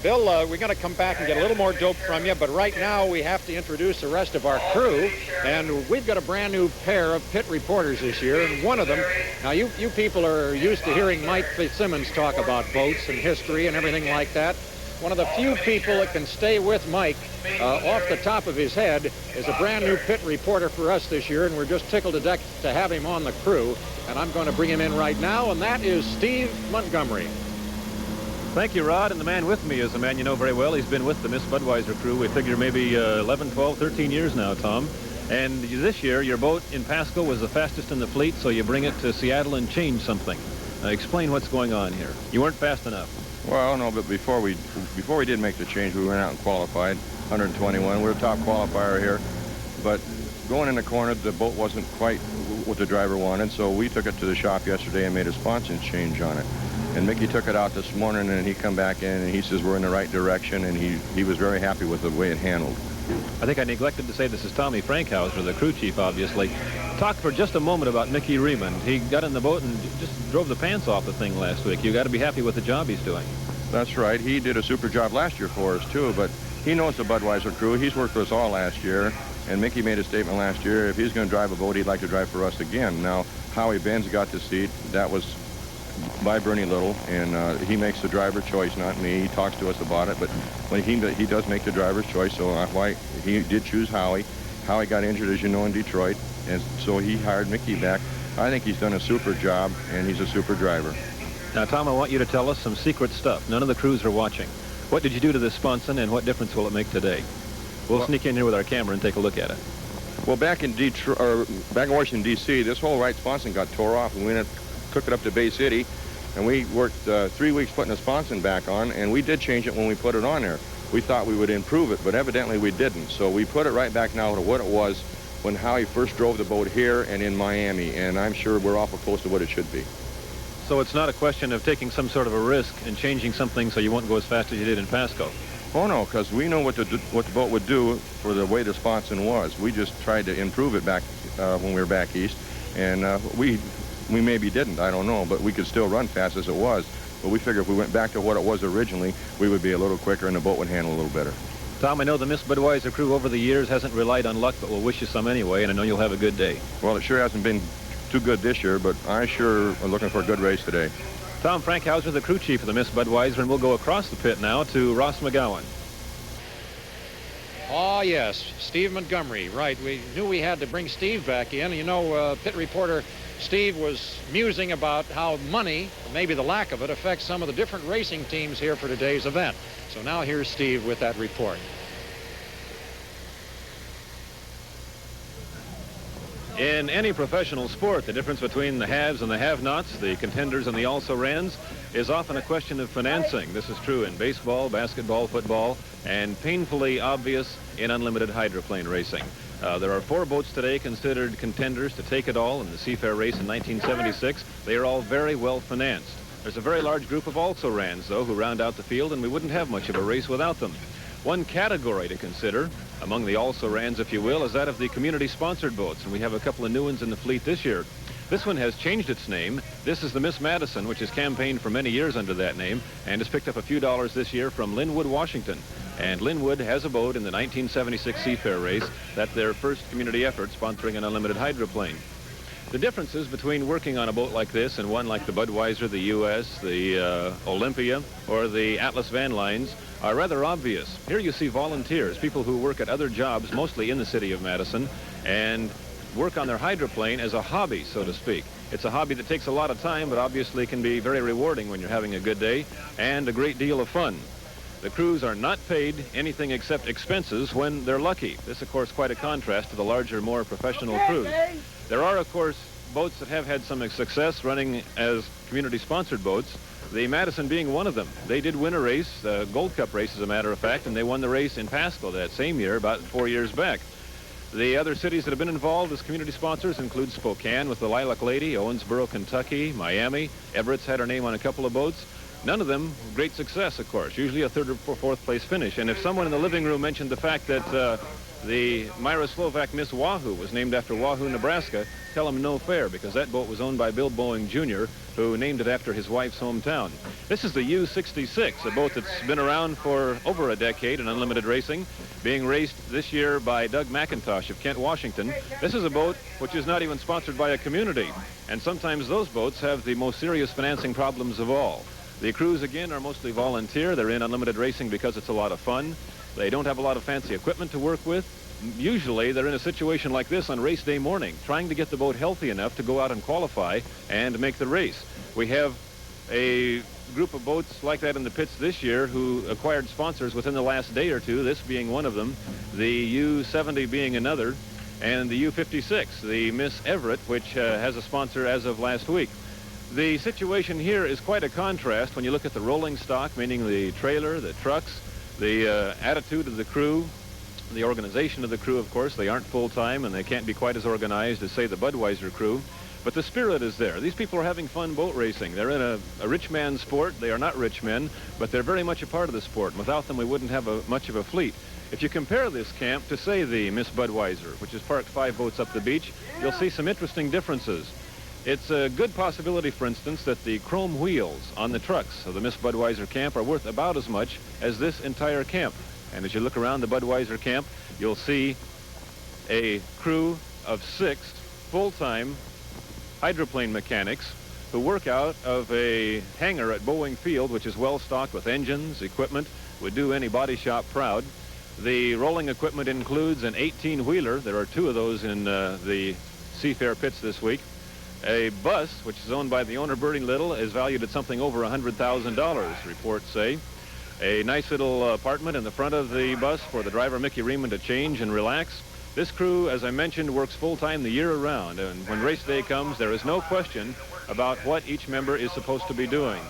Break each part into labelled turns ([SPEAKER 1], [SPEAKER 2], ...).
[SPEAKER 1] Bill, we're going to come back and get a little more dope from you, but right now we have to introduce the rest of our crew, and we've got a brand new pair of pit reporters this year, and one of them, now you people are used to hearing Mike Fitzsimmons talk about boats and history and everything like that. One of the few people that can stay with Mike off the top of his head is a brand new pit reporter for us this year, and we're just tickled to death to have him on the crew, and I'm going to bring him in right now, and that is Steve Montgomery.
[SPEAKER 2] Thank you, Rod, and the man with me is a man you know very well. He's been with the Miss Budweiser crew, we figure maybe 11, 12, 13 years now, Tom. And this year, your boat in Pasco was the fastest in the fleet, so you bring it to Seattle and change something. Explain what's going on here. You weren't fast enough.
[SPEAKER 3] Well, no, but before we did make the change, we went out and qualified, 121. We're a top qualifier here. But going in the corner, the boat wasn't quite what the driver wanted, so we took it to the shop yesterday and made a sponson change on it. And Mickey took it out this morning, and he come back in, and he says we're in the right direction, and he was very happy with the way it handled.
[SPEAKER 2] I think I neglected to say this is Tommy Frankhauser, the crew chief, obviously. Talk for just a moment about Mickey Riemann. He got in the boat and just drove the pants off the thing last week. You got to be happy with the job he's doing.
[SPEAKER 3] That's right. He did a super job last year for us, too, but he knows the Budweiser crew. He's worked for us all last year, and Mickey made a statement last year, if he's going to drive a boat, he'd like to drive for us again. Now, Howie Benz got the seat. That was by Bernie Little, and he makes the driver choice, not me. He talks to us about it, but when he does make the driver's choice, so why he did choose Howie. Howie got injured, as you know, in Detroit, and so he hired Mickey back. I think he's done a super job, and he's a super driver.
[SPEAKER 2] Now, Tom, I want you to tell us some secret stuff. None of the crews are watching. What did you do to this sponson, and what difference will it make today? We'll sneak in here with our camera and take a look at it.
[SPEAKER 3] Well, back in Washington, D.C., this whole right sponson got tore off, and we took it up to Bay City, and we worked 3 weeks putting the sponson back on, and we did change it when we put it on there. We thought we would improve it, but evidently we didn't. So we put it right back now to what it was when Howie first drove the boat here and in Miami, and I'm sure we're awful close to what it should be.
[SPEAKER 2] So it's not a question of taking some sort of a risk and changing something so you won't go as fast as you did in Pasco.
[SPEAKER 3] Oh, no, because we know what the boat would do for the way the sponson was. We just tried to improve it back when we were back east, and we maybe didn't, I don't know, but we could still run fast as it was. But we figure if we went back to what it was originally, we would be a little quicker and the boat would handle a little better.
[SPEAKER 2] Tom, I know the Miss Budweiser crew over the years hasn't relied on luck, but we'll wish you some anyway, and I know you'll have a good day.
[SPEAKER 3] Well, it sure hasn't been too good this year, but I sure am looking for a good race today.
[SPEAKER 2] Tom Frankhauser, the crew chief of the Miss Budweiser, and we'll go across the pit now to Ross McGowan.
[SPEAKER 1] Oh, yes, Steve Montgomery, right. We knew we had to bring Steve back in. You know, pit reporter Steve was musing about how money, or maybe the lack of it, affects some of the different racing teams here for today's event. So now here's Steve with that report.
[SPEAKER 2] In any professional sport, the difference between the haves and the have-nots, the contenders and the also-rans, is often a question of financing. This is true in baseball, basketball, football, and painfully obvious in unlimited hydroplane racing. There are 4 boats today considered contenders to take it all in the Seafair race in 1976. They are all very well financed. There's a very large group of also-rans, though, who round out the field, and we wouldn't have much of a race without them. One category to consider, among the also-rans, if you will, is that of the community-sponsored boats, and we have a couple of new ones in the fleet this year. This one has changed its name. This is the Miss Madison, which has campaigned for many years under that name, and has picked up a few dollars this year from Linwood, Washington. And Linwood has a boat in the 1976 Seafair race. That's their first community effort sponsoring an unlimited hydroplane. The differences between working on a boat like this and one like the Budweiser, the US, the Olympia, or the Atlas Van Lines are rather obvious. Here you see volunteers, people who work at other jobs, mostly in the city of Madison, and work on their hydroplane as a hobby, so to speak. It's a hobby that takes a lot of time, but obviously can be very rewarding when you're having a good day, and a great deal of fun. The crews are not paid anything except expenses when they're lucky. This, of course, quite a contrast to the larger, more professional crews. There are, of course, boats that have had some success running as community-sponsored boats, the Madison being one of them. They did win a race, the Gold Cup race, as a matter of fact, and they won the race in Pasco that same year, about 4 years back. The other cities that have been involved as community sponsors include Spokane with the Lilac Lady, Owensboro, Kentucky, Miami. Everett's had her name on a couple of boats. None of them great success, of course, usually a 3rd or 4th place finish. And if someone in the living room mentioned the fact that The Myra Slovak Miss Wahoo was named after Wahoo, Nebraska. Tell him no fair, because that boat was owned by Bill Boeing Jr., who named it after his wife's hometown. This is the U-66, a boat that's been around for over a decade in unlimited racing, being raced this year by Doug McIntosh of Kent, Washington. This is a boat which is not even sponsored by a community, and sometimes those boats have the most serious financing problems of all. The crews, again, are mostly volunteer. They're in unlimited racing because it's a lot of fun. They don't have a lot of fancy equipment to work with. Usually, they're in a situation like this on race day morning, trying to get the boat healthy enough to go out and qualify and make the race. We have a group of boats like that in the pits this year who acquired sponsors within the last day or two, this being one of them, the U-70 being another, and the U-56, the Miss Everett, which has a sponsor as of last week. The situation here is quite a contrast when you look at the rolling stock, meaning the trailer, the trucks, the attitude of the crew, the organization of the crew. Of course, they aren't full-time and they can't be quite as organized as, say, the Budweiser crew, but the spirit is there. These people are having fun boat racing. They're in a rich man's sport. They are not rich men, but they're very much a part of the sport. And without them, we wouldn't have much of a fleet. If you compare this camp to, say, the Miss Budweiser, which is parked 5 boats up the beach, you'll see some interesting differences. It's a good possibility, for instance, that the chrome wheels on the trucks of the Miss Budweiser camp are worth about as much as this entire camp. And as you look around the Budweiser camp, you'll see a crew of 6 full-time hydroplane mechanics who work out of a hangar at Boeing Field, which is well stocked with engines, equipment, would do any body shop proud. The rolling equipment includes an 18-wheeler. There are 2 of those in the Seafair pits this week. A bus, which is owned by the owner, Bertie Little, is valued at something over $100,000, reports say. A nice little apartment in the front of the bus for the driver, Mickey Riemann, to change and relax. This crew, as I mentioned, works full-time the year around, and when race day comes, there is no question about what each member is supposed to be doing.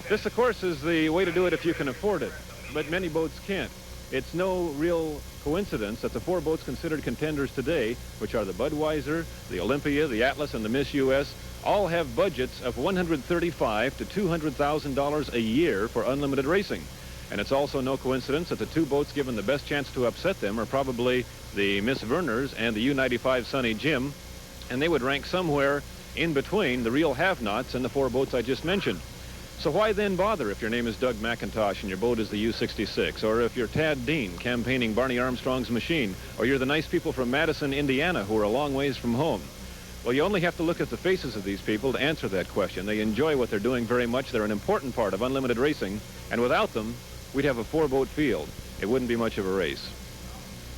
[SPEAKER 2] This, of course, is the way to do it if you can afford it, but many boats can't. It's no real coincidence that the 4 boats considered contenders today, which are the Budweiser, the Olympia, the Atlas, and the Miss US, all have budgets of $135,000 to $200,000 a year for unlimited racing. And it's also no coincidence that the 2 boats given the best chance to upset them are probably the Miss Verners and the U-95 Sunny Jim, and they would rank somewhere in between the real have-nots and the 4 boats I just mentioned. So why then bother if your name is Doug McIntosh and your boat is the U-66, or if you're Tad Dean campaigning Barney Armstrong's machine, or you're the nice people from Madison, Indiana, who are a long ways from home? Well, you only have to look at the faces of these people to answer that question. They enjoy what they're doing very much. They're an important part of unlimited racing, and without them, we'd have a 4-boat field. It wouldn't be much of a race.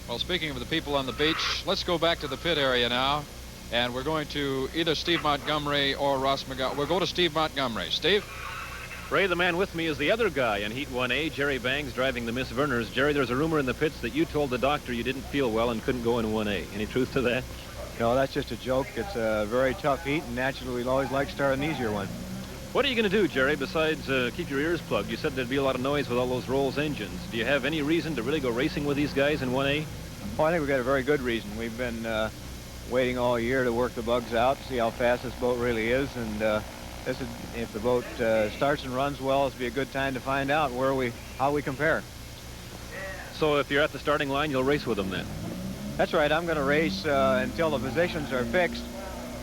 [SPEAKER 4] Well, speaking of the people on the beach, let's go back to the pit area now, and we're going to either Steve Montgomery or Ross McGowan. We'll go to Steve Montgomery. Steve?
[SPEAKER 2] Ray, the man with me is the other guy in Heat 1A, Jerry Bangs, driving the Miss Verners. Jerry, there's a rumor in the pits that you told the doctor you didn't feel well and couldn't go in 1A. Any truth to that?
[SPEAKER 5] No, that's just a joke. It's a very tough heat, and naturally we'd always like to start an easier one.
[SPEAKER 2] What are you going to do, Jerry, besides keep your ears plugged? You said there'd be a lot of noise with all those Rolls engines. Do you have any reason to really go racing with these guys in 1A?
[SPEAKER 5] Oh, I think we've got a very good reason. We've been waiting all year to work the bugs out, to see how fast this boat really is, and if the boat starts and runs well, it'll be a good time to find out how we compare.
[SPEAKER 2] So if you're at the starting line, you'll race with them then?
[SPEAKER 5] That's right. I'm going to race until the positions are fixed.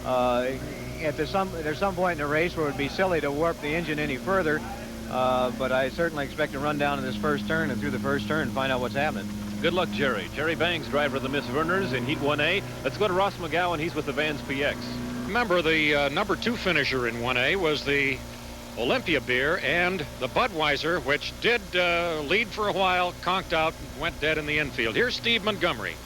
[SPEAKER 5] There's some point in the race where it would be silly to warp the engine any further, but I certainly expect to run down in this first turn and through the first turn and find out what's happening.
[SPEAKER 2] Good luck, Jerry. Jerry Bangs, driver of the Miss Verners in Heat 1A. Let's go to Ross McGowan. He's with the Vans PX.
[SPEAKER 1] Remember, the number 2 finisher in 1A was the Olympia beer, and the Budweiser, which did lead for a while, conked out, and went dead in the infield. Here's Steve Montgomery.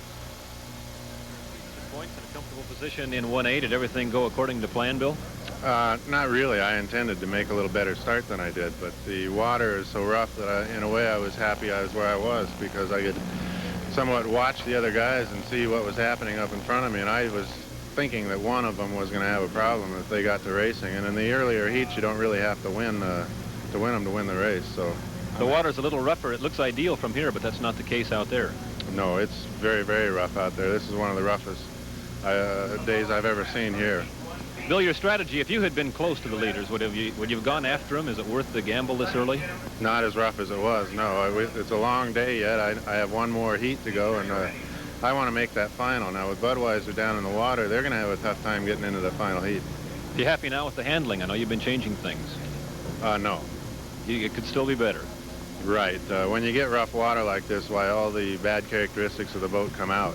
[SPEAKER 2] Points in a comfortable position in 1A. Did everything go according to plan, Bill?
[SPEAKER 3] Not really. I intended to make a little better start than I did, but the water is so rough that in a way I was happy I was where I was, because I could somewhat watch the other guys and see what was happening up in front of me, and I was thinking that one of them was going to have a problem if they got to racing. And in the earlier heats, you don't really have to win them to win the race. So
[SPEAKER 2] the water's a little rougher. It looks ideal from here, but that's not the case out there.
[SPEAKER 3] No, it's very, very rough out there. This is one of the roughest days I've ever seen here.
[SPEAKER 2] Bill, your strategy, if you had been close to the leaders, would you have gone after them? Is it worth the gamble this early?
[SPEAKER 3] Not as rough as it was, no. It's a long day yet. I have one more heat to go, and
[SPEAKER 6] I want to make that final. Now, with Budweiser down in the water, they're going to have a tough time getting into the final heat.
[SPEAKER 2] Are you happy now with the handling? I know you've been changing things.
[SPEAKER 6] No.
[SPEAKER 2] It could still be better.
[SPEAKER 6] Right. When you get rough water like this, why all the bad characteristics of the boat come out.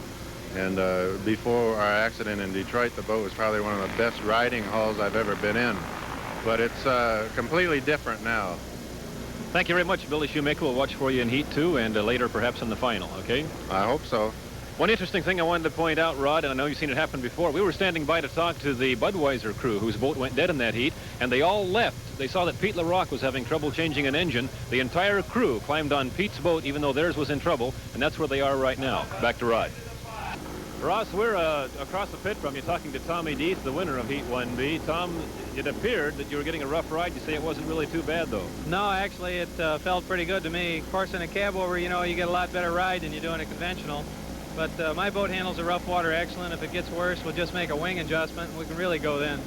[SPEAKER 6] And before our accident in Detroit, the boat was probably one of the best riding hulls I've ever been in. But it's completely different now.
[SPEAKER 2] Thank you very much, Billy Shoemaker. We'll watch for you in Heat 2 and later perhaps in the final, okay?
[SPEAKER 6] I hope so.
[SPEAKER 2] One interesting thing I wanted to point out, Rod, and I know you've seen it happen before, we were standing by to talk to the Budweiser crew whose boat went dead in that heat, and they all left. They saw that Pete LaRocque was having trouble changing an engine. The entire crew climbed on Pete's boat even though theirs was in trouble, and that's where they are right now. Back to Rod. Ross, we're across the pit from you talking to Tommy Deeth, the winner of Heat 1B. Tom, it appeared that you were getting a rough ride. You say it wasn't really too bad, though.
[SPEAKER 5] No, actually, it felt pretty good to me. Of course, in a cab over, you know, you get a lot better ride than you do in a conventional. But my boat handles the rough water excellent. If it gets worse, we'll just make a wing adjustment, and we can really go then.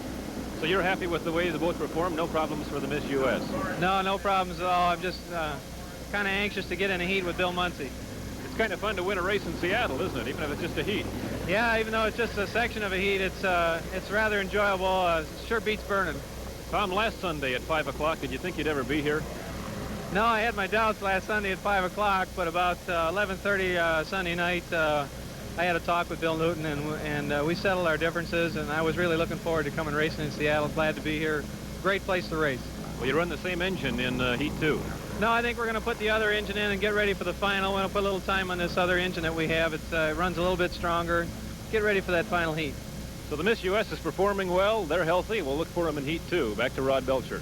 [SPEAKER 2] So you're happy with the way the boat performed? No problems for the Miss US?
[SPEAKER 5] No, no problems at all. I'm just kind of anxious to get in a heat with Bill Muncy.
[SPEAKER 2] It's kind of fun to win a race in Seattle, isn't it? Even if it's just a heat.
[SPEAKER 5] Yeah, even though it's just a section of a heat, it's rather enjoyable. It sure beats burning.
[SPEAKER 2] Tom, last Sunday at 5 o'clock, did you think you'd ever be here?
[SPEAKER 5] No, I had my doubts last Sunday at 5 o'clock, but about 11:30 Sunday night, I had a talk with Bill Newton, and we settled our differences, and I was really looking forward to coming racing in Seattle. Glad to be here. Great place to race.
[SPEAKER 2] Well, you run the same engine in Heat 2.
[SPEAKER 5] No, I think we're going to put the other engine in and get ready for the final. We're going to put a little time on this other engine that we have. It runs a little bit stronger. Get ready for that final heat.
[SPEAKER 2] So the Miss US is performing well. They're healthy. We'll look for them in Heat 2. Back to Rod Belcher.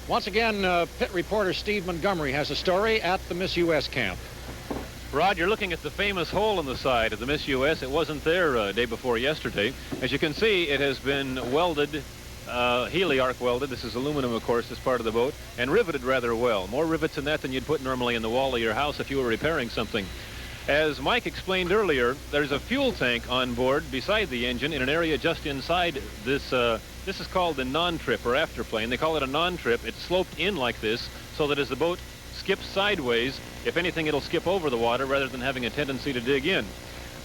[SPEAKER 1] Once again, pit reporter Steve Montgomery has a story at the Miss US camp.
[SPEAKER 2] Rod, you're looking at the famous hole in the side of the Miss US. It wasn't there day before yesterday. As you can see, it has been welded, Healy arc welded. This is aluminum, of course, as part of the boat, and riveted rather well. More rivets in that than you'd put normally in the wall of your house if you were repairing something. As Mike explained earlier, there's a fuel tank on board beside the engine in an area just inside this. This is called the non-trip or afterplane. They call it a non-trip. It's sloped in like this so that as the boat skips sideways, if anything, it'll skip over the water rather than having a tendency to dig in.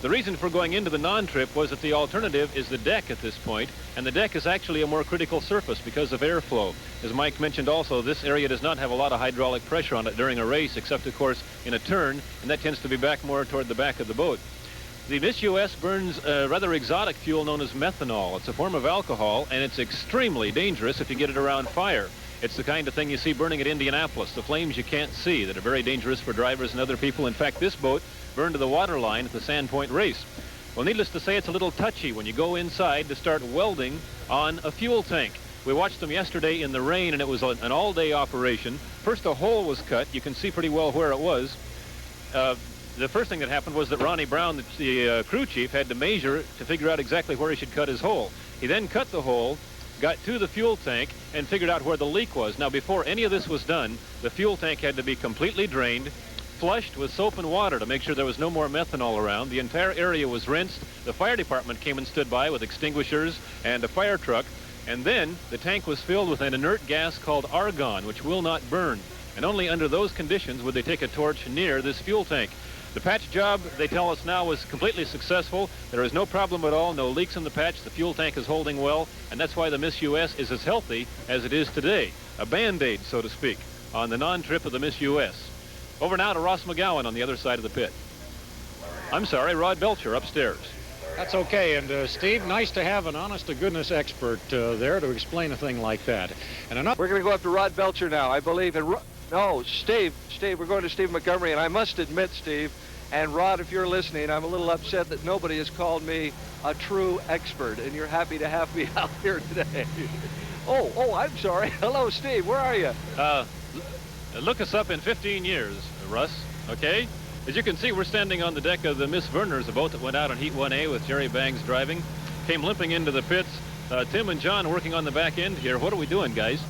[SPEAKER 2] The reason for going into the non-trip was that the alternative is the deck at this point, and the deck is actually a more critical surface because of airflow. As Mike mentioned also, this area does not have a lot of hydraulic pressure on it during a race, except, of course, in a turn, and that tends to be back more toward the back of the boat. The Miss US burns a rather exotic fuel known as methanol. It's a form of alcohol, and it's extremely dangerous if you get it around fire. It's the kind of thing you see burning at Indianapolis, the flames you can't see that are very dangerous for drivers and other people. In fact, this boat burned to the water line at the Sandpoint race. Well, needless to say, it's a little touchy when you go inside to start welding on a fuel tank. We watched them yesterday in the rain, and it was an all-day operation. First, a hole was cut. You can see pretty well where it was. The first thing that happened was that Ronnie Brown, the crew chief, had to measure to figure out exactly where he should cut his hole. He then cut the hole, got to the fuel tank, and figured out where the leak was. Now, before any of this was done, the fuel tank had to be completely drained, flushed with soap and water to make sure there was no more methanol around. The entire area was rinsed. The fire department came and stood by with extinguishers and a fire truck. And then the tank was filled with an inert gas called argon, which will not burn. And only under those conditions would they take a torch near this fuel tank. The patch job, they tell us now, was completely successful. There is no problem at all, no leaks in the patch. The fuel tank is holding well, and that's why the Miss US is as healthy as it is today. A Band-Aid, so to speak, on the non-trip of the Miss US. Over now to Ross McGowan on the other side of the pit. I'm sorry, Rod Belcher upstairs.
[SPEAKER 1] That's okay. And Steve, nice to have an honest-to-goodness expert there to explain a thing like that. And
[SPEAKER 7] we're going to go up to Rod Belcher now, I believe. And no, Steve, we're going to Steve Montgomery. And I must admit, Steve, and Rod, if you're listening, I'm a little upset that nobody has called me a true expert. And you're happy to have me out here today. Oh, I'm sorry. Hello, Steve. Where are you?
[SPEAKER 2] Look us up in 15 years, Russ, okay? As you can see, we're standing on the deck of the Miss Verner's, a boat that went out on Heat 1A with Jerry Bangs driving. Came limping into the pits. Tim and John working on the back end here. What are we doing, guys?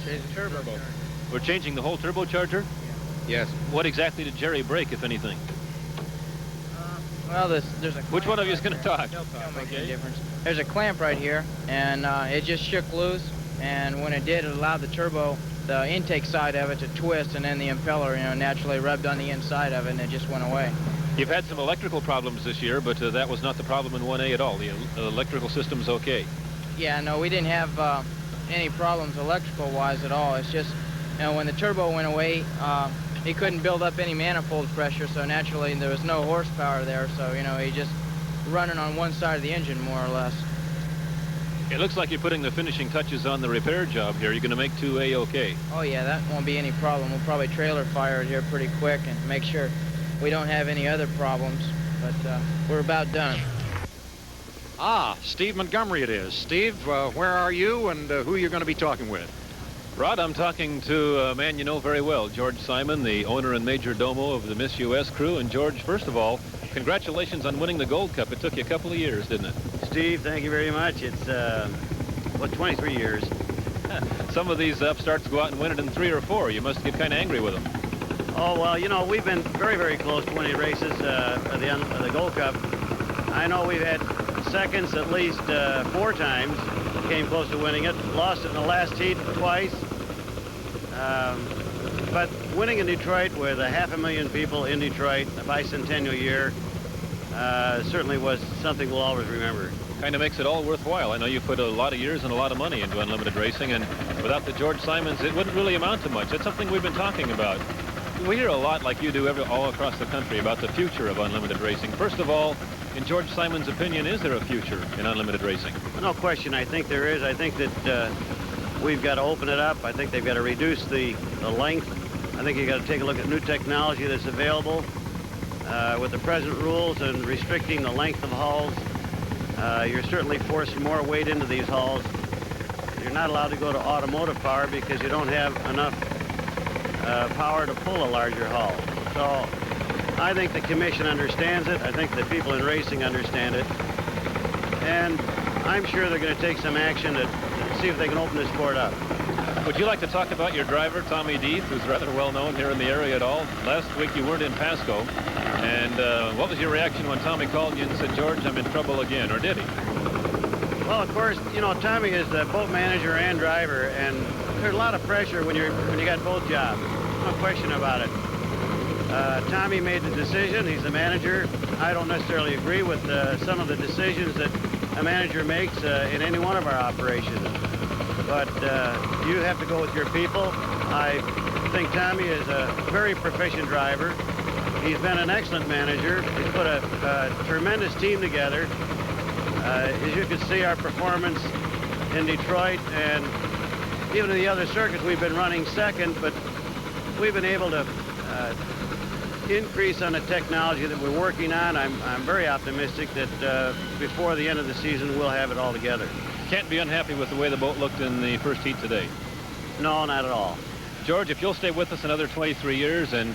[SPEAKER 5] Changing turbo.
[SPEAKER 2] We're changing the whole turbocharger?
[SPEAKER 8] Yes.
[SPEAKER 2] What exactly did Jerry break, if anything?
[SPEAKER 8] Well, there's a...
[SPEAKER 2] Which one of you is going to talk?
[SPEAKER 8] Don't make any difference. There's a clamp right here, and it just shook loose, and when it did, it allowed the turbo the intake side of it to twist, and then the impeller, you know, naturally rubbed on the inside of it, and it just went away.
[SPEAKER 2] You've had some electrical problems this year, but that was not the problem in 1A at all. The electrical system's okay.
[SPEAKER 8] Yeah, no, we didn't have any problems electrical-wise at all. It's just, you know, when the turbo went away, he couldn't build up any manifold pressure, so naturally there was no horsepower there, so, you know, he just running on one side of the engine, more or less.
[SPEAKER 2] It looks like you're putting the finishing touches on the repair job here. You're going to make 2A okay.
[SPEAKER 8] Oh, yeah, that won't be any problem. We'll probably trailer fire it here pretty quick and make sure we don't have any other problems, but we're about done.
[SPEAKER 1] Ah, Steve Montgomery it is. Steve, where are you and who are you going to be talking with?
[SPEAKER 2] Rod, I'm talking to a man you know very well, George Simon, the owner and major domo of the Miss US crew. And George, first of all, congratulations on winning the Gold Cup. It took you a couple of years, didn't it?
[SPEAKER 9] Steve, thank you very much. It's, 23 years.
[SPEAKER 2] Some of these upstarts go out and win it in 3 or 4. You must get kind of angry with them.
[SPEAKER 9] Oh, well, you know, we've been very, very close to winning races at the end of the Gold Cup. I know we've had seconds at least 4 times. Came close to winning it. Lost it in the last heat twice. But winning in Detroit with 500,000 people in Detroit, a bicentennial year, certainly was something we'll always remember.
[SPEAKER 2] Kind of makes it all worthwhile. I know you put a lot of years and a lot of money into unlimited racing, and without the George Simons, it wouldn't really amount to much. That's something we've been talking about. We hear a lot, like you do all across the country, about the future of unlimited racing. First of all, in George Simon's opinion, is there a future in unlimited racing?
[SPEAKER 9] No question. I think there is. I think that we've got to open it up. I think they've got to reduce the length. I think you've got to take a look at new technology that's available. With the present rules and restricting the length of hulls, you're certainly forcing more weight into these hulls. You're not allowed to go to automotive power because you don't have enough power to pull a larger hull. So I think the commission understands it. I think the people in racing understand it. And I'm sure they're going to take some action to see if they can open this sport up.
[SPEAKER 2] Would you like to talk about your driver, Tommy Deeth, who's rather well known here in the area at all? Last week you weren't in Pasco. And what was your reaction when Tommy called you and said, George, I'm in trouble again, or did he?
[SPEAKER 9] Well, of course, you know, Tommy is the boat manager and driver, and there's a lot of pressure when you got both jobs. No question about it. Tommy made the decision. He's the manager. I don't necessarily agree with some of the decisions that a manager makes in any one of our operations. But you have to go with your people. I think Tommy is a very proficient driver. He's been an excellent manager. He's put a tremendous team together. As you can see, our performance in Detroit and even in the other circuits, we've been running second, but we've been able to increase on the technology that we're working on. I'm very optimistic that before the end of the season, we'll have it all together.
[SPEAKER 2] Can't be unhappy with the way the boat looked in the first heat today.
[SPEAKER 9] No, not at all.
[SPEAKER 2] George, if you'll stay with us another 23 years and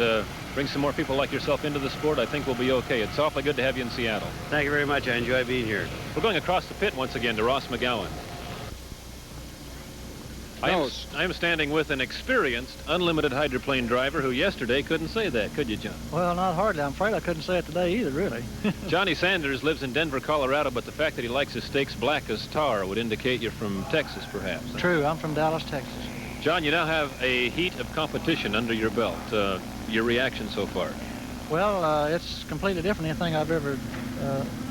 [SPEAKER 2] bring some more people like yourself into the sport, I think we'll be okay. It's awfully good to have you in Seattle.
[SPEAKER 9] Thank you very much. I enjoy being here.
[SPEAKER 2] We're going across the pit once again to Ross McGowan. I am standing with an experienced unlimited hydroplane driver who yesterday couldn't say that, could you, John?
[SPEAKER 10] Well, not hardly. I'm afraid I couldn't say it today either, really.
[SPEAKER 2] Johnny Sanders lives in Denver, Colorado, but the fact that he likes his steaks black as tar would indicate you're from Texas, perhaps.
[SPEAKER 10] True. I'm from Dallas, Texas.
[SPEAKER 2] John, you now have a heat of competition under your belt. Your reaction so far?
[SPEAKER 10] Well, it's completely different than anything I've ever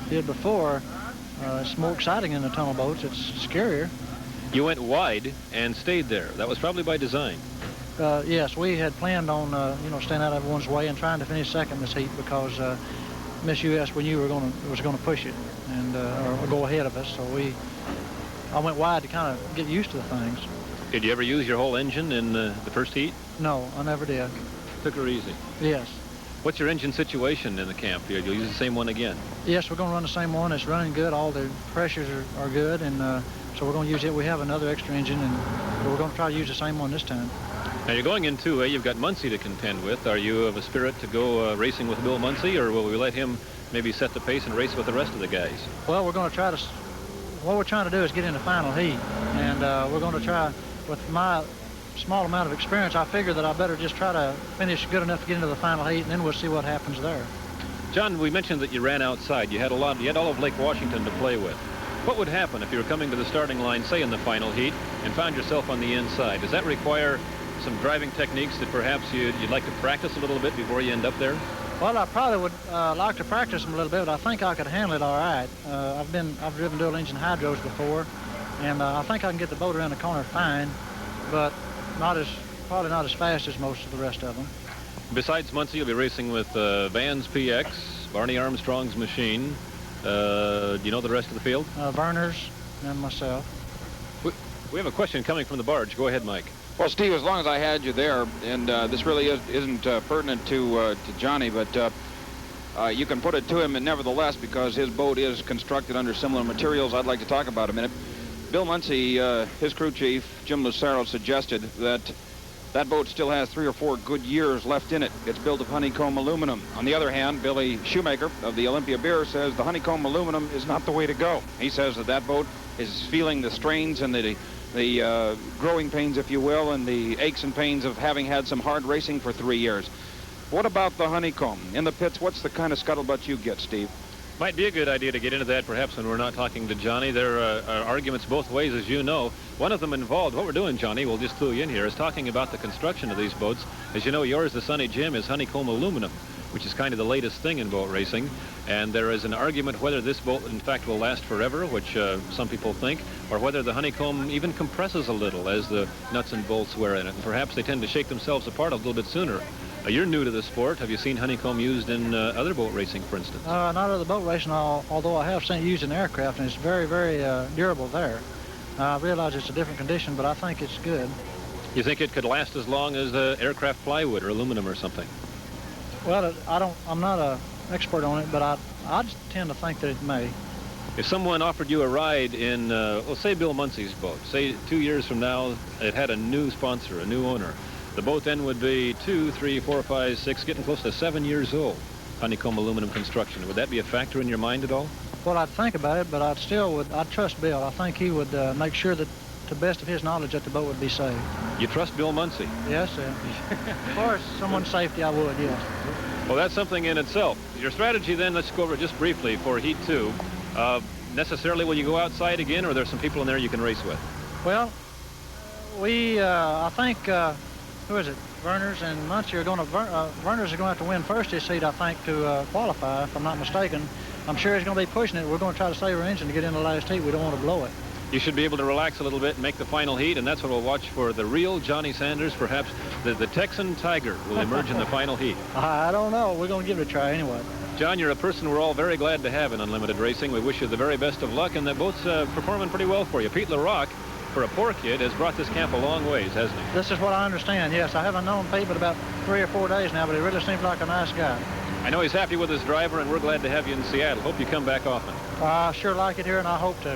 [SPEAKER 10] did before. It's more exciting in the tunnel boats. It's scarier.
[SPEAKER 2] You went wide and stayed there. That was probably by design.
[SPEAKER 10] Yes, we had planned on, staying out of everyone's way and trying to finish second this heat because Miss US, we knew was going to push it and or go ahead of us. So I went wide to kind of get used to the things.
[SPEAKER 2] Did you ever use your whole engine in the first heat?
[SPEAKER 10] No, I never did.
[SPEAKER 2] Took her easy.
[SPEAKER 10] Yes.
[SPEAKER 2] What's your engine situation in the camp? You'll use the same one again?
[SPEAKER 10] Yes, we're going to run the same one. It's running good. All the pressures are good, and so we're going to use it. We have another extra engine, and we're going to try to use the same one this time.
[SPEAKER 2] Now you're going in 2A. You've got Muncie to contend with. Are you of a spirit to go racing with Bill Muncie, or will we let him maybe set the pace and race with the rest of the guys?
[SPEAKER 10] Well, we're going to try to. What we're trying to do is get in the final heat, and we're going to try. With my small amount of experience, I figure that I better just try to finish good enough to get into the final heat, and then we'll see what happens there.
[SPEAKER 2] John, we mentioned that you ran outside. You had all of Lake Washington to play with. What would happen if you were coming to the starting line, say in the final heat, and found yourself on the inside? Does that require some driving techniques that perhaps you'd like to practice a little bit before you end up there?
[SPEAKER 10] Well, I probably would like to practice them a little bit, but I think I could handle it all right. I've driven dual engine hydros before, and I think I can get the boat around the corner fine, but probably not as fast as most of the rest of them.
[SPEAKER 2] Besides Muncie, you'll be racing with Van's PX, Barney Armstrong's machine. Do you know the rest of the field?
[SPEAKER 10] Verner's and myself.
[SPEAKER 2] We have a question coming from the barge. Go ahead, Mike.
[SPEAKER 11] Well, Steve, as long as I had you there, and this really isn't pertinent to Johnny, but you can put it to him, and nevertheless, because his boat is constructed under similar materials, I'd like to talk about a minute. Bill Muncie, his crew chief, Jim Lucero, suggested that boat still has 3 or 4 good years left in it. It's built of honeycomb aluminum. On the other hand, Billy Shoemaker of the Olympia Beer says the honeycomb aluminum is not the way to go. He says that boat is feeling the strains and the growing pains, if you will, and the aches and pains of having had some hard racing for 3 years. What about the honeycomb? In the pits, what's the kind of scuttlebutt you get, Steve?
[SPEAKER 2] Might be a good idea to get into that perhaps when we're not talking to Johnny. There are arguments both ways, as you know. One of them involved, what we're doing, Johnny, we'll just clue you in here, is talking about the construction of these boats. As you know, yours, the Sunny Jim, is honeycomb aluminum, which is kind of the latest thing in boat racing. And there is an argument whether this boat, in fact, will last forever, which some people think, or whether the honeycomb even compresses a little as the nuts and bolts wear in it. And perhaps they tend to shake themselves apart a little bit sooner. You're new to the sport. Have you seen honeycomb used in other boat racing, for instance?
[SPEAKER 10] Not other boat racing, although I have seen it used in aircraft, and it's very, very durable there. I realize it's a different condition, but I think it's good.
[SPEAKER 2] You think it could last as long as aircraft plywood or aluminum or something?
[SPEAKER 10] Well, I'm not an expert on it, but I just tend to think that it may.
[SPEAKER 2] If someone offered you a ride in, well, say Bill Muncie's boat, say 2 years from now, it had a new sponsor, a new owner. The boat then would be 2, 3, 4, 5, 6, getting close to 7 years old. Honeycomb aluminum construction. Would that be a factor in your mind at all?
[SPEAKER 10] Well, I'd think about it, but I'd trust Bill. I think he would make sure that, to the best of his knowledge, that the boat would be safe.
[SPEAKER 2] You trust Bill Muncie?
[SPEAKER 10] Yes, sir. As far as someone's safety, I would, yes.
[SPEAKER 2] Well, that's something in itself. Your strategy then, let's go over just briefly for Heat 2. Necessarily, will you go outside again, or are there some people in there you can race with?
[SPEAKER 10] Well, I think, who is it? Verner's and Muncie are going to, Verner's are going to have to win first this heat, I think, to qualify, if I'm not mistaken. I'm sure he's going to be pushing it. We're going to try to save our engine to get in the last heat. We don't want to blow it.
[SPEAKER 2] You should be able to relax a little bit and make the final heat, and that's what we'll watch for the real Johnny Sanders. Perhaps the Texan Tiger will emerge in the final heat.
[SPEAKER 10] I don't know. We're going to give it a try anyway.
[SPEAKER 2] John, you're a person we're all very glad to have in Unlimited Racing. We wish you the very best of luck, and the boat's performing pretty well for you. Pete LaRock, for a poor kid, has brought this camp a long ways, hasn't he?
[SPEAKER 10] This is what I understand, yes. I haven't known Pete but about 3 or 4 days now, but he really seems like a nice guy.
[SPEAKER 2] I know he's happy with his driver, and we're glad to have you in Seattle. Hope you come back often.
[SPEAKER 10] I sure like it here, and I hope to.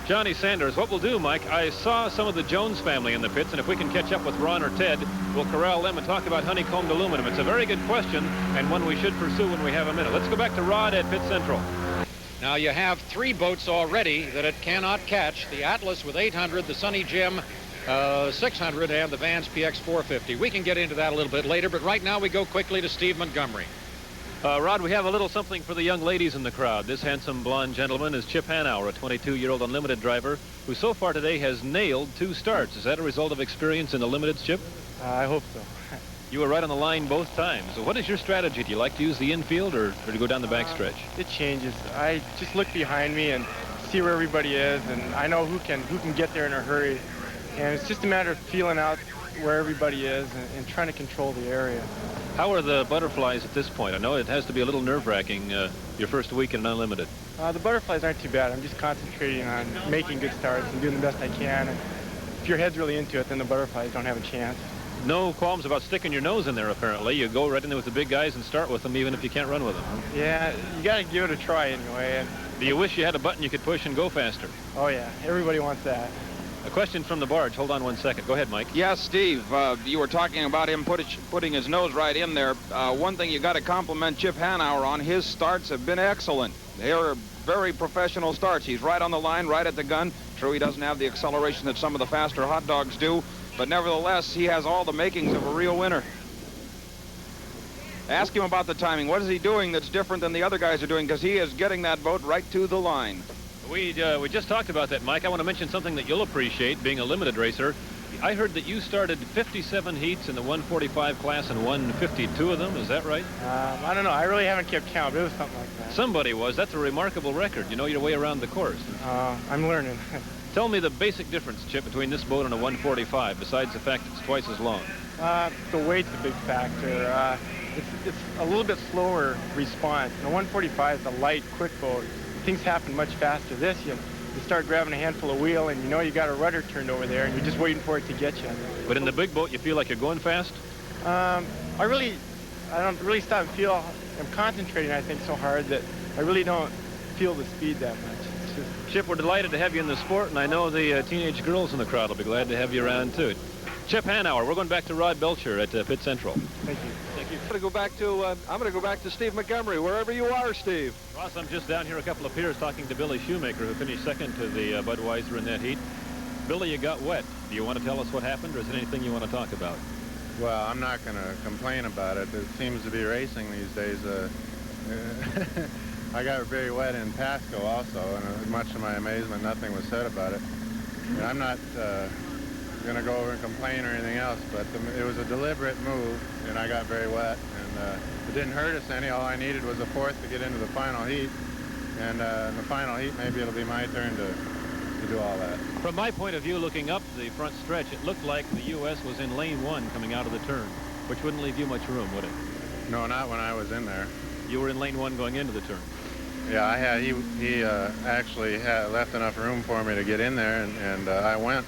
[SPEAKER 2] Johnny Sanders, what we'll do, Mike, I saw some of the Jones family in the pits, and if we can catch up with Ron or Ted, we'll corral them and talk about honeycombed aluminum. It's a very good question, and one we should pursue when we have a minute. Let's go back to Rod at Pit Central.
[SPEAKER 1] Now you have 3 boats already that it cannot catch. The Atlas with 800, the Sunny Jim 600, and the Vans PX 450. We can get into that a little bit later, but right now we go quickly to Steve Montgomery.
[SPEAKER 2] Rod, we have a little something for the young ladies in the crowd. This handsome blonde gentleman is Chip Hanauer, a 22-year-old unlimited driver who so far today has nailed 2 starts. Is that a result of experience in the limiteds, Chip?
[SPEAKER 12] I hope so.
[SPEAKER 2] You were right on the line both times. So what is your strategy? Do you like to use the infield or do you go down the backstretch?
[SPEAKER 12] It changes. I just look behind me and see where everybody is, and I know who can get there in a hurry. And it's just a matter of feeling out where everybody is and trying to control the area.
[SPEAKER 2] How are the butterflies at this point? I know it has to be a little nerve-wracking your first week in Unlimited.
[SPEAKER 12] The butterflies aren't too bad. I'm just concentrating on making good starts and doing the best I can. And if your head's really into it, then the butterflies don't have a chance.
[SPEAKER 2] No qualms about sticking your nose in there, apparently. You go right in there with the big guys and start with them, even if you can't run with them. Huh?
[SPEAKER 12] Yeah, you got to give it a try anyway. And
[SPEAKER 2] do you wish you had a button you could push and go faster?
[SPEAKER 12] Oh, yeah. Everybody wants that.
[SPEAKER 2] A question from the barge. Hold on 1 second. Go ahead, Mike.
[SPEAKER 11] Yes, Steve. You were talking about him putting his nose right in there. One thing you got to compliment Chip Hanauer on, his starts have been excellent. They are very professional starts. He's right on the line, right at the gun. True, he doesn't have the acceleration that some of the faster hot dogs do, but nevertheless, he has all the makings of a real winner. Ask him about the timing. What is he doing that's different than the other guys are doing? Because he is getting that boat right to the line.
[SPEAKER 2] We just talked about that, Mike. I want to mention something that you'll appreciate, being a limited racer. I heard that you started 57 heats in the 145 class and won 52 of them. Is that right?
[SPEAKER 12] I don't know. I really haven't kept count, but it was something like that.
[SPEAKER 2] Somebody was. That's a remarkable record. You know your way around the course.
[SPEAKER 12] I'm learning.
[SPEAKER 2] Tell me the basic difference, Chip, between this boat and a 145, besides the fact it's twice as long.
[SPEAKER 12] The weight's a big factor. It's a little bit slower response. The 145 is a light, quick boat. Things happen much faster. This, you start grabbing a handful of wheel, and you know you got a rudder turned over there, and you're just waiting for it to get you.
[SPEAKER 2] But in the big boat, you feel like you're going fast?
[SPEAKER 12] I don't really stop and feel. I'm concentrating, I think, so hard that I really don't feel the speed that much.
[SPEAKER 2] Chip, we're delighted to have you in the sport, and I know the teenage girls in the crowd will be glad to have you around, too. Chip Hanauer, we're going back to Rod Belcher at Pit Central.
[SPEAKER 12] Thank you.
[SPEAKER 2] Thank you.
[SPEAKER 7] I'm going to go back to Steve Montgomery, wherever you are, Steve.
[SPEAKER 2] Ross, I'm just down here a couple of piers talking to Billy Shoemaker, who finished second to the Budweiser in that heat. Billy, you got wet. Do you want to tell us what happened, or is there anything you want to talk about?
[SPEAKER 6] Well, I'm not going to complain about it. It seems to be racing these days. I got very wet in Pasco also, and much to my amazement, nothing was said about it. And I'm not going to go over and complain or anything else, but it was a deliberate move, and I got very wet, and it didn't hurt us any. All I needed was a fourth to get into the final heat, and in the final heat, maybe it'll be my turn to do all that.
[SPEAKER 2] From my point of view, looking up the front stretch, it looked like the U.S. was in lane 1 coming out of the turn, which wouldn't leave you much room, would it?
[SPEAKER 6] No, not when I was in there.
[SPEAKER 2] You were in lane 1 going into the turn.
[SPEAKER 6] Yeah, he actually had left enough room for me to get in there, and I went.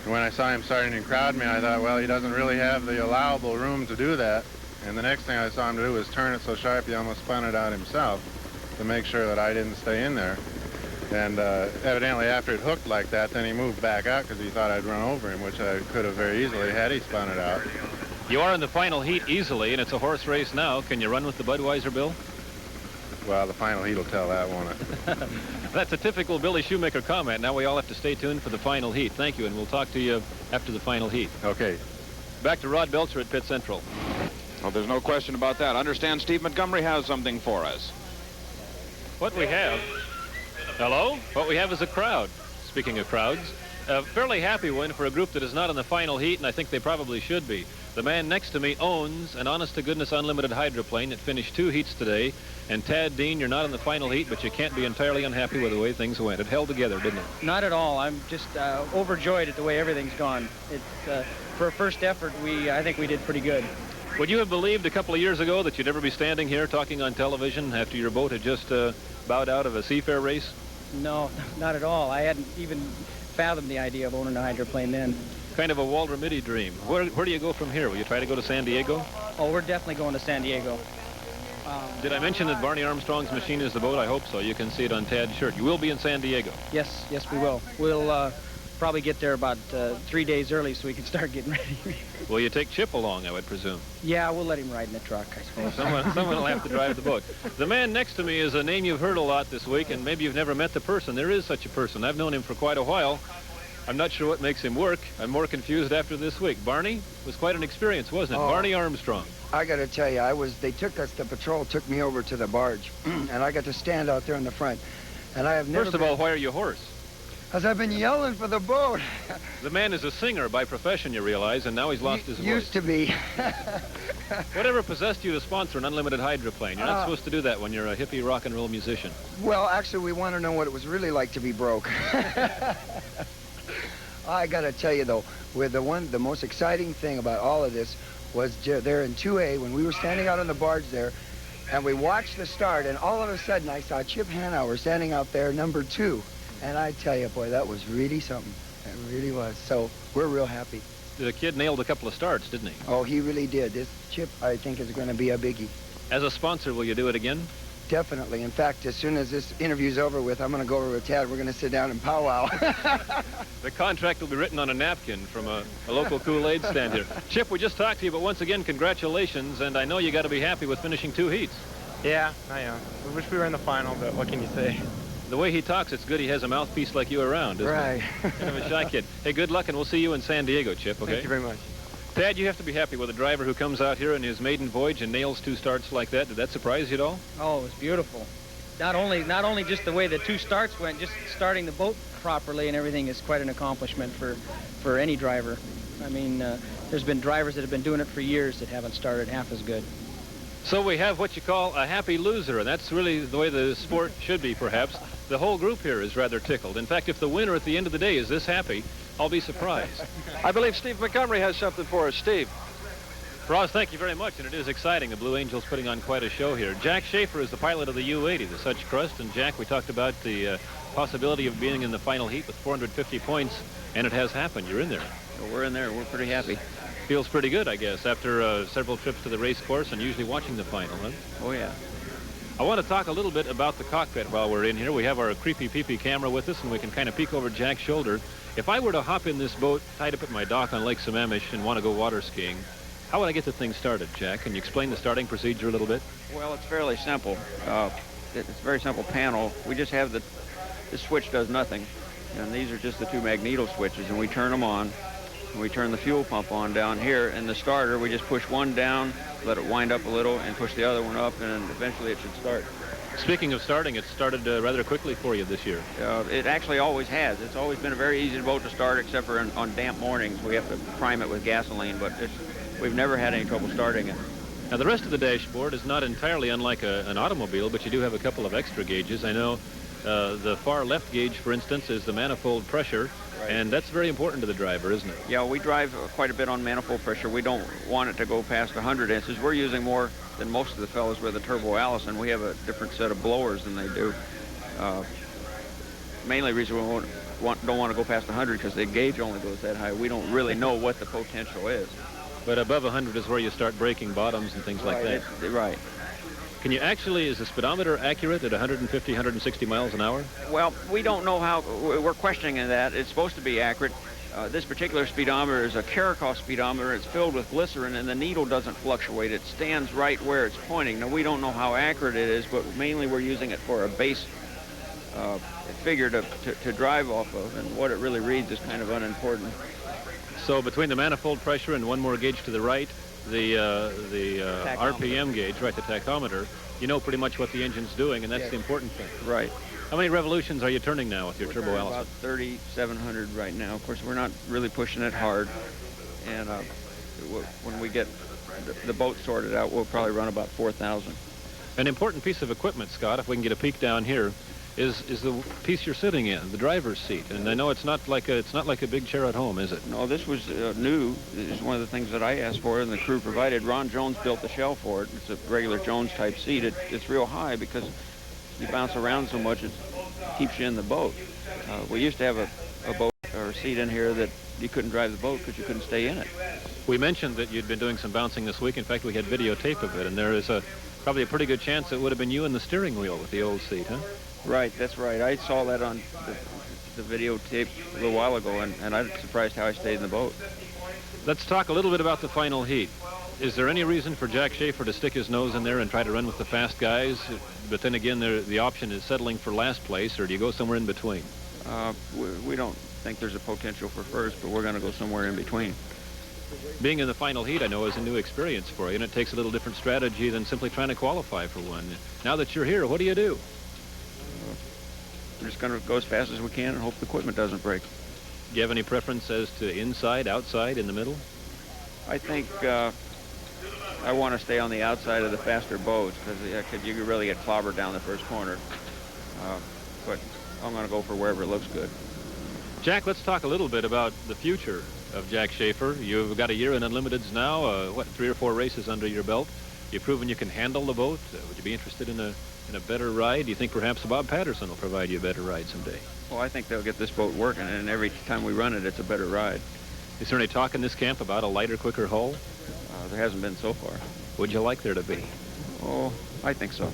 [SPEAKER 6] And when I saw him starting to crowd me, I thought, well, he doesn't really have the allowable room to do that. And the next thing I saw him do was turn it so sharp he almost spun it out himself to make sure that I didn't stay in there. And evidently after it hooked like that, then he moved back out because he thought I'd run over him, which I could have very easily had he spun it out.
[SPEAKER 2] You are in the final heat easily, and it's a horse race now. Can you run with the Budweiser, Bill?
[SPEAKER 6] Well, the final heat will tell that, won't it?
[SPEAKER 2] That's a typical Billy Shoemaker comment. Now we all have to stay tuned for the final heat. Thank you, and we'll talk to you after the final heat.
[SPEAKER 6] Okay.
[SPEAKER 2] Back to Rod Belcher at Pit Central.
[SPEAKER 11] Well, there's no question about that. Understand Steve Montgomery has something for us.
[SPEAKER 2] What we have... Hello? What we have is a crowd. Speaking of crowds, a fairly happy one for a group that is not in the final heat, and I think they probably should be. The man next to me owns an honest-to-goodness unlimited hydroplane that finished 2 heats today. And Tad Dean, you're not in the final heat, but you can't be entirely unhappy with the way things went. It held together, didn't it?
[SPEAKER 13] Not at all. I'm just overjoyed at the way everything's gone. It's for a first effort, I think we did pretty good.
[SPEAKER 2] Would you have believed a couple of years ago that you'd ever be standing here talking on television after your boat had just bowed out of a Seafair race?
[SPEAKER 13] No, not at all. I hadn't even fathomed the idea of owning a hydroplane then.
[SPEAKER 2] Kind of a Walter Mitty dream. Where do you go from here? Will you try to go to San Diego?
[SPEAKER 13] Oh, we're definitely going to San Diego.
[SPEAKER 2] Did I mention that Barney Armstrong's machine is the boat? I hope so. You can see it on Tad's shirt. You will be in San Diego.
[SPEAKER 13] Yes, we will. We'll probably get there about 3 days early so we can start getting ready.
[SPEAKER 2] Will you take Chip along, I would presume?
[SPEAKER 13] Yeah, we'll let him ride in the truck, I suppose.
[SPEAKER 2] Someone will have to drive the boat. The man next to me is a name you've heard a lot this week, and maybe you've never met the person. There is such a person. I've known him for quite a while. I'm not sure what makes him work. I'm more confused after this week. Barney was quite an experience, wasn't it?
[SPEAKER 14] Oh.
[SPEAKER 2] Barney Armstrong.
[SPEAKER 14] I got to tell you, they took us, the patrol took me over to the barge, and I got to stand out there in the front. And I have never
[SPEAKER 2] First of all, why are you hoarse?
[SPEAKER 14] Because I've been yelling for the boat.
[SPEAKER 2] The man is a singer by profession, you realize, and now he's lost his voice.
[SPEAKER 14] Used to be.
[SPEAKER 2] Whatever possessed you to sponsor an unlimited hydroplane? You're not supposed to do that when you're a hippie rock and roll musician.
[SPEAKER 14] Well, actually, we want to know what it was really like to be broke. I got to tell you, though, the most exciting thing about all of this was there in 2A when we were standing out on the barge there, and we watched the start, and all of a sudden I saw Chip Hanauer standing out there, number 2. And I tell you, boy, that was really something. It really was. So we're real happy.
[SPEAKER 2] The kid nailed a couple of starts, didn't he?
[SPEAKER 14] Oh, he really did. This Chip, I think, is going to be a biggie.
[SPEAKER 2] As a sponsor, will you do it again?
[SPEAKER 14] Definitely. In fact, as soon as this interview's over with, I'm going to go over with Tad. We're going to sit down and powwow.
[SPEAKER 2] The contract will be written on a napkin from a local Kool-Aid stand here. Chip, we just talked to you, but once again, congratulations. And I know you got to be happy with finishing 2 heats.
[SPEAKER 12] Yeah, I am. We wish we were in the final, but what can you say?
[SPEAKER 2] The way he talks, it's good he has a mouthpiece like you around, isn't
[SPEAKER 14] right.
[SPEAKER 2] He? Kind of a shy kid. Hey, good luck, and we'll see you in San Diego, Chip, okay?
[SPEAKER 12] Thank you very much.
[SPEAKER 2] Tad, you have to be happy with a driver who comes out here in his maiden voyage and nails 2 starts like that. Did that surprise you at all?
[SPEAKER 13] Oh, it was beautiful. not only just the way the 2 starts went, just starting the boat properly and everything is quite an accomplishment for any driver. I mean, there's been drivers that have been doing it for years that haven't started half as good.
[SPEAKER 2] So we have what you call a happy loser, and that's really the way the sport should be, perhaps. The whole group here is rather tickled. In fact, if the winner at the end of the day is this happy, I'll be surprised.
[SPEAKER 7] I believe Steve Montgomery has something for us. Steve.
[SPEAKER 2] Ross, thank you very much, and it is exciting. The Blue Angels putting on quite a show here. Jack Schafer is the pilot of the U-80, the Such Crust, and Jack, we talked about the possibility of being in the final heat with 450 points, and it has happened. You're in there.
[SPEAKER 15] Well, we're in there. We're pretty happy.
[SPEAKER 2] Feels pretty good, I guess, after several trips to the race course and usually watching the final, huh?
[SPEAKER 15] Oh, yeah.
[SPEAKER 2] I want to talk a little bit about the cockpit while we're in here. We have our creepy peepee camera with us, and we can kind of peek over Jack's shoulder. If I were to hop in this boat tied up at my dock on Lake Sammamish and want to go water skiing, how would I get the thing started, Jack? Can you explain the starting procedure a little bit?
[SPEAKER 15] Well, it's fairly simple. It's a very simple panel. We just have the switch does nothing, and these are just the 2 magneto switches, and we turn them on. And we turn the fuel pump on down here, and the starter, we just push one down, let it wind up a little, and push the other one up, and eventually it should start.
[SPEAKER 2] Speaking of starting, it started rather quickly for you this year.
[SPEAKER 15] It actually always has. It's always been a very easy boat to start, except for on damp mornings. We have to prime it with gasoline, but we've never had any trouble starting it.
[SPEAKER 2] Now, the rest of the dashboard is not entirely unlike an automobile, but you do have a couple of extra gauges. I know the far left gauge, for instance, is the manifold pressure. Right. And that's very important to the driver, isn't it?
[SPEAKER 15] Yeah, we drive quite a bit on manifold pressure. We don't want it to go past 100 inches. We're using more than most of the fellows with a Turbo Allison. We have a different set of blowers than they do. Mainly reason we don't want to go past 100 because the gauge only goes that high. We don't really know what the potential is.
[SPEAKER 2] But above 100 is where you start breaking bottoms and things like that.
[SPEAKER 15] Right.
[SPEAKER 2] Can you actually, is the speedometer accurate at 150, 160 miles an hour?
[SPEAKER 15] Well, we don't know how, we're questioning that. It's supposed to be accurate. This particular speedometer is a Caracal speedometer. It's filled with glycerin, and the needle doesn't fluctuate. It stands right where it's pointing. Now, we don't know how accurate it is, but mainly we're using it for a base figure to drive off of, and what it really reads is kind of unimportant.
[SPEAKER 2] So between the manifold pressure and one more gauge to the right, the RPM gauge, right, the tachometer, you know pretty much what the engine's doing, and that's the important thing.
[SPEAKER 15] Right.
[SPEAKER 2] How many revolutions are you turning now with your Turbo Allison?
[SPEAKER 15] About 3,700 right now. Of course, we're not really pushing it hard, and when we get the boat sorted out, we'll probably run about 4,000.
[SPEAKER 2] An important piece of equipment, Scott, if we can get a peek down here, is the piece you're sitting in, the driver's seat. And I know it's not like a big chair at home, is it?
[SPEAKER 15] No, this was new. This is one of the things that I asked for and the crew provided. Ron Jones built the shell for it. It's a regular Jones type seat. It's real high because you bounce around so much it keeps you in the boat. We used to have a boat or a seat in here that you couldn't drive the boat because you couldn't stay in it.
[SPEAKER 2] We mentioned that you'd been doing some bouncing this week. In fact, we had videotape of it, and there is probably a pretty good chance it would have been you in the steering wheel with the old seat, huh?
[SPEAKER 15] Right, that's right. I saw that on the videotape a little while ago, and I was surprised how I stayed in the boat.
[SPEAKER 2] Let's talk a little bit about the final heat. Is there any reason for Jack Schafer to stick his nose in there and try to run with the fast guys? But then again, the option is settling for last place, or do you go somewhere in between?
[SPEAKER 15] We don't think there's a potential for first, but we're going to go somewhere in between.
[SPEAKER 2] Being in the final heat, I know, is a new experience for you, and it takes a little different strategy than simply trying to qualify for one. Now that you're here, what do you do?
[SPEAKER 15] We're just going to go as fast as we can and hope the equipment doesn't break.
[SPEAKER 2] Do you have any preference as to inside, outside, in the middle?
[SPEAKER 15] I think I want to stay on the outside of the faster boats because you could really get clobbered down the first corner. But I'm going to go for wherever it looks good.
[SPEAKER 2] Jack, let's talk a little bit about the future of Jack Schafer. You've got a year in Unlimiteds now, 3 or 4 races under your belt. You've proven you can handle the boat. Would you be interested in a better ride? Do you think perhaps Bob Patterson will provide you a better ride someday?
[SPEAKER 15] Well, I think they'll get this boat working, and every time we run it, it's a better ride.
[SPEAKER 2] Is there any talk in this camp about a lighter, quicker hull?
[SPEAKER 15] There hasn't been so far.
[SPEAKER 2] Would you like there to be?
[SPEAKER 15] Oh, I think so.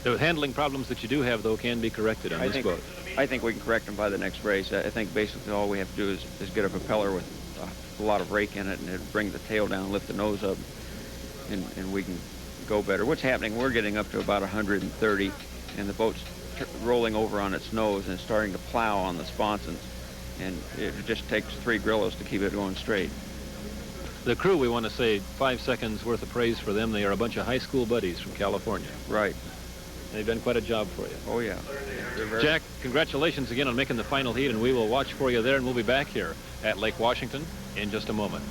[SPEAKER 2] The handling problems that you do have, though, can be corrected on this boat.
[SPEAKER 15] I think we can correct them by the next race. I think basically all we have to do is get a propeller with a lot of rake in it, and it'd bring the tail down, lift the nose up, and we can go better. What's happening, we're getting up to about 130, and the boat's rolling over on its nose and starting to plow on the sponsons, and it just takes 3 Grillos to keep it going straight.
[SPEAKER 2] The crew, we want to say 5 seconds worth of praise for them. They are a bunch of high school buddies from California.
[SPEAKER 15] Right.
[SPEAKER 2] They've done quite a job for you.
[SPEAKER 15] Oh, yeah.
[SPEAKER 2] Jack, congratulations again on making the final heat, and we will watch for you there, and we'll be back here at Lake Washington in just a moment.